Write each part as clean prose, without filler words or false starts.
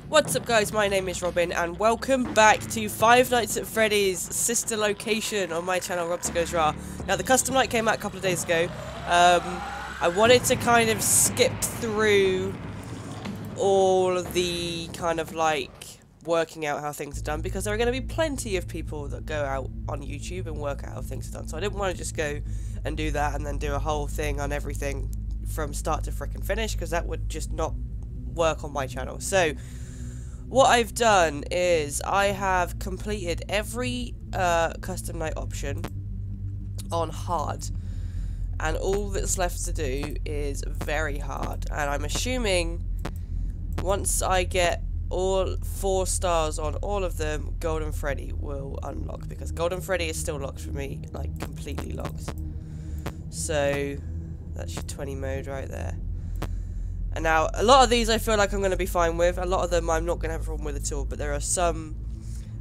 What's up guys, my name is Robin and welcome back to Five Nights at Freddy's sister location on my channel RobzarrGoesRawr. Now the custom night came out a couple of days ago. I wanted to kind of skip through all of the kind of like working out how things are done because there are going to be plenty of people that go out on YouTube and work out how things are done. So I didn't want to just go and do that and then do a whole thing on everything from start to frickin' finish because that would just not work on my channel. So what I've done is I have completed every custom night option on hard, and all that's left to do is very hard. And I'm assuming once I get all 4 stars on all of them, Golden Freddy will unlock, because Golden Freddy is still locked for me, like completely locked. So that's your 20 mode right there. And now, a lot of these I feel like I'm going to be fine with. A lot of them I'm not going to have a problem with at all. But there are some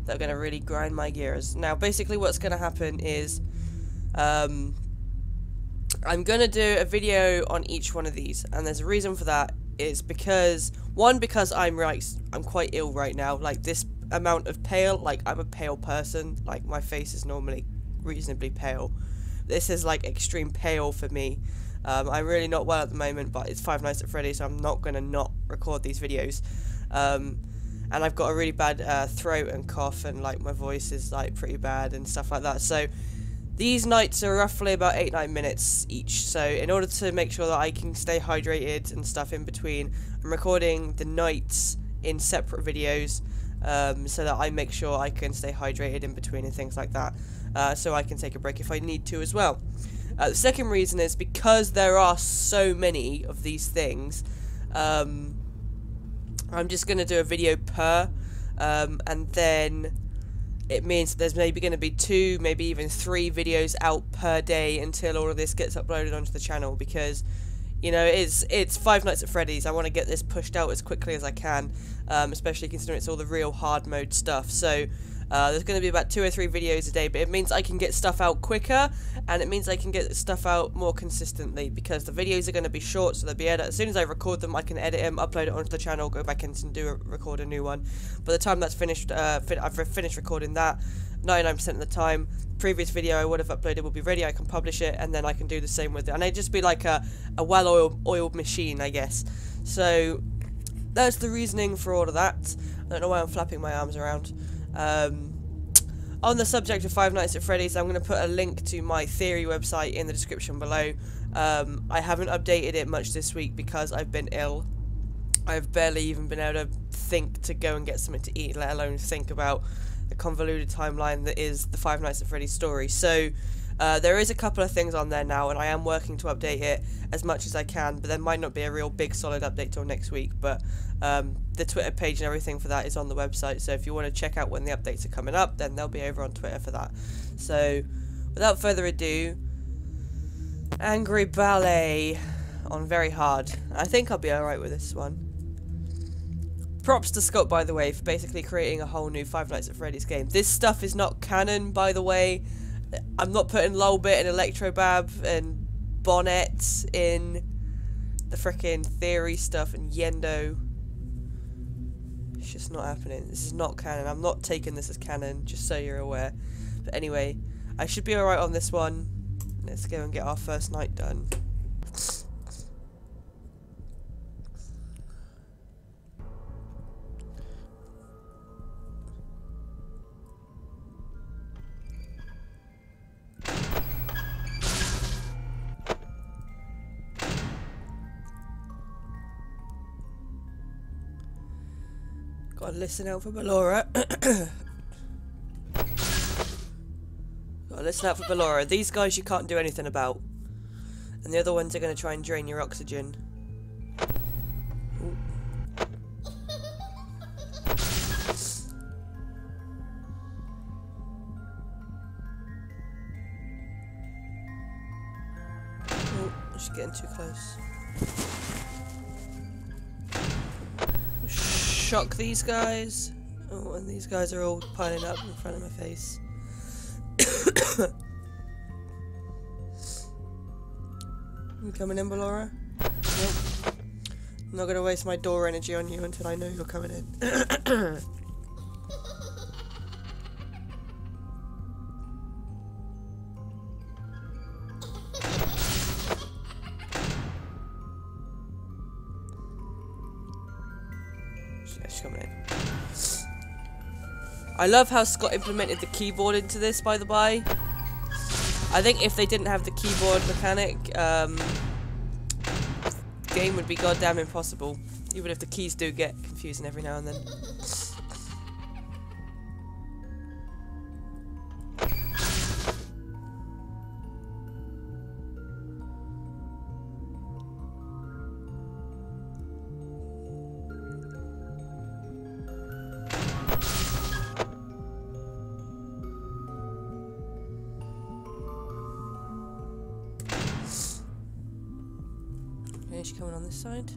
that are going to really grind my gears. Now, basically what's going to happen is I'm going to do a video on each one of these. And there's a reason for that. Is because, one, because I'm quite ill right now. Like, this amount of pale, like, I'm a pale person. Like, my face is normally reasonably pale. This is, like, extreme pale for me. I'm really not well at the moment, but it's Five Nights at Freddy's, so I'm not going to not record these videos. And I've got a really bad throat and cough, and like my voice is like pretty bad and stuff like that. So these nights are roughly about 8-9 minutes each. So in order to make sure that I can stay hydrated and stuff in between, I'm recording the nights in separate videos, so that I make sure I can stay hydrated in between and things like that. So I can take a break if I need to as well. The second reason is because there are so many of these things, I'm just going to do a video per, and then it means there's maybe going to be 2, maybe even 3 videos out per day until all of this gets uploaded onto the channel, because, you know, it's Five Nights at Freddy's. I want to get this pushed out as quickly as I can, especially considering it's all the real hard mode stuff. So there's going to be about 2 or 3 videos a day, but it means I can get stuff out quicker, and it means I can get stuff out more consistently, because the videos are going to be short, so they'll be edited. As soon as I record them, I can edit them, upload it onto the channel, go back in and record a new one. By the time that's finished, I've finished recording that 99% of the time. Previous video I would have uploaded will be ready, I can publish it, and then I can do the same with it. And it'd just be like a well-oiled machine, I guess. So that's the reasoning for all of that. I don't know why I'm flapping my arms around. On the subject of Five Nights at Freddy's, I'm going to put a link to my theory website in the description below. I haven't updated it much this week because I've been ill. I've barely even been able to think to go and get something to eat, let alone think about the convoluted timeline that is the Five Nights at Freddy's story. So there is a couple of things on there now, and I am working to update it as much as I can, but there might not be a real big solid update till next week. But the Twitter page and everything for that is on the website, so if you want to check out when the updates are coming up, then they'll be over on Twitter for that. So without further ado, Angry Ballet on very hard. I think I'll be alright with this one. Props to Scott, by the way, for basically creating a whole new Five Nights at Freddy's game. This stuff is not canon, by the way. I'm not putting Lolbit and Electrobab and Bonnet in the frickin' theory stuff and Yendo. It's just not happening. This is not canon. I'm not taking this as canon, just so you're aware. But anyway, I should be alright on this one. Let's go and get our first night done. Gotta listen out for Ballora. Gotta listen out for Ballora. These guys you can't do anything about. And the other ones are gonna try and drain your oxygen. Ooh. Oh, she's getting too close. Shock these guys. Oh, and these guys are all piling up in front of my face. You coming in, Ballora? Nope. I'm not going to waste my door energy on you until I know you're coming in. Yeah, she's coming in. I love how Scott implemented the keyboard into this, by the by. I think if they didn't have the keyboard mechanic, game would be goddamn impossible. Even if the keys do get confusing every now and then. Is she coming on this side?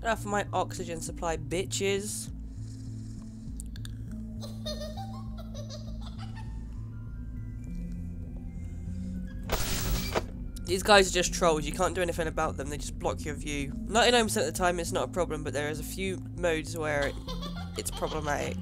For my oxygen supply, bitches. These guys are just trolls. You can't do anything about them. They just block your view. 99% of the time it's not a problem, but there is a few modes where it's problematic.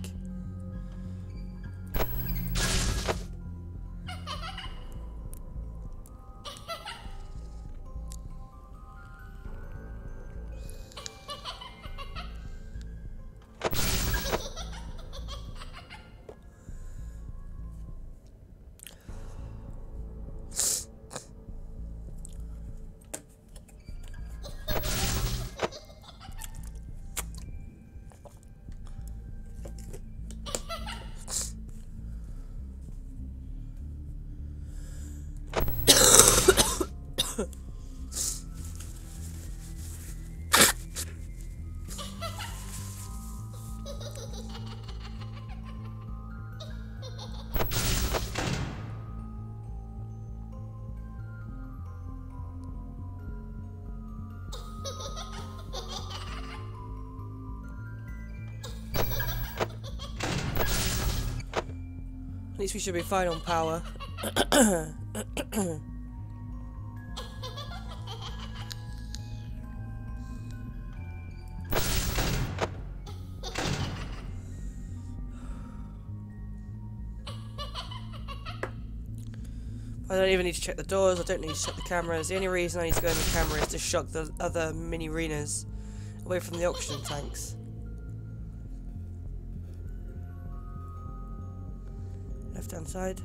At least we should be fine on power. 'I don't even need to check the doors, I don't need to check the cameras. The only reason I need to go in the camera is to shock the other mini arenas away from the oxygen tanks. Left hand side.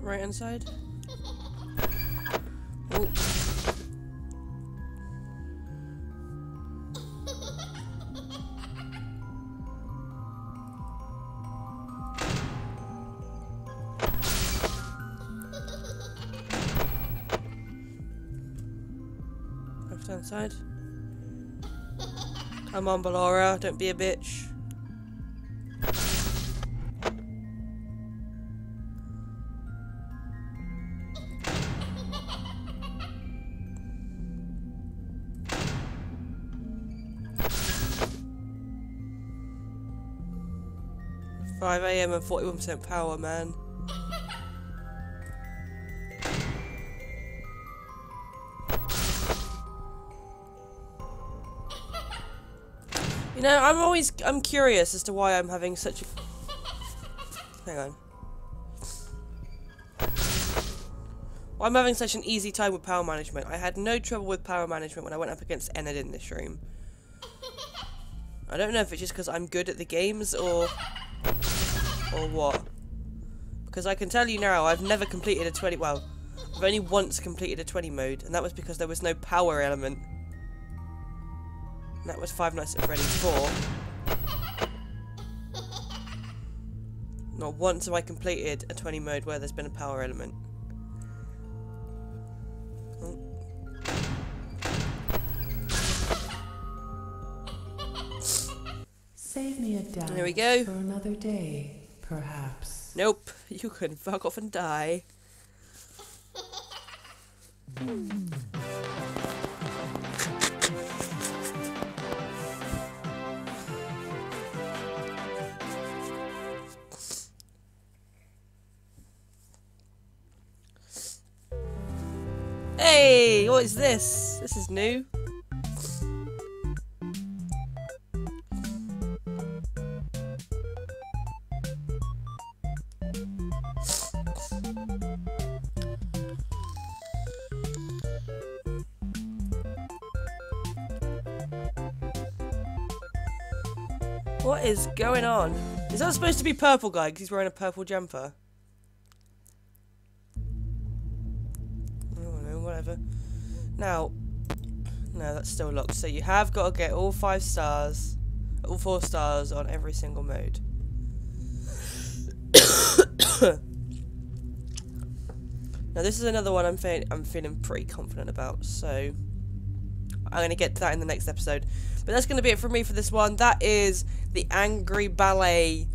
Right hand side. Oh. Left hand side. Come on, Ballora, don't be a bitch. $5 AM and 41% power, man. You know, I'm curious as to why I'm having such a... Hang on. Why I'm having such an easy time with power management. I had no trouble with power management when I went up against Ennard in this room. I don't know if it's just because I'm good at the games or what. Because I can tell you now, I've never completed a 20... Well, I've only once completed a 20 mode, and that was because there was no power element. And that was Five Nights at Freddy's 4. Not once have I completed a 20 mode where there's been a power element. Oh. Save me a dime There we go. for another day. perhaps. Nope, you can fuck off and die. Hey, what is this? This is new. What is going on? Is that supposed to be purple guy because he's wearing a purple jumper? I don't know, whatever. Now, no, that's still locked. So you have got to get all 5 stars, all 4 stars on every single mode. Now this is another one I'm feeling pretty confident about, so I'm going to get to that in the next episode. But that's going to be it from me for this one. That is the Angry Ballet,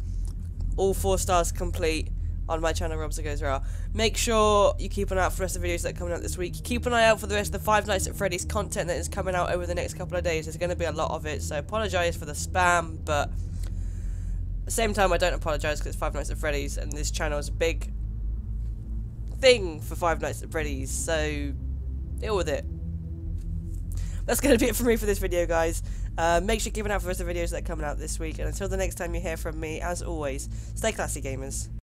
all 4 stars complete on my channel, RobzarrGoesRawr. Make sure you keep an eye out for the rest of the videos that are coming out this week. Keep an eye out for the rest of the Five Nights at Freddy's content that is coming out over the next couple of days. There's going to be a lot of it, so apologise for the spam, but at the same time I don't apologise because it's Five Nights at Freddy's and this channel is a big thing for Five Nights at Freddy's, so deal with it. That's going to be it for me for this video, guys. Make sure you keep an eye out for the rest of the videos that are coming out this week. And until the next time you hear from me, as always, stay classy, gamers.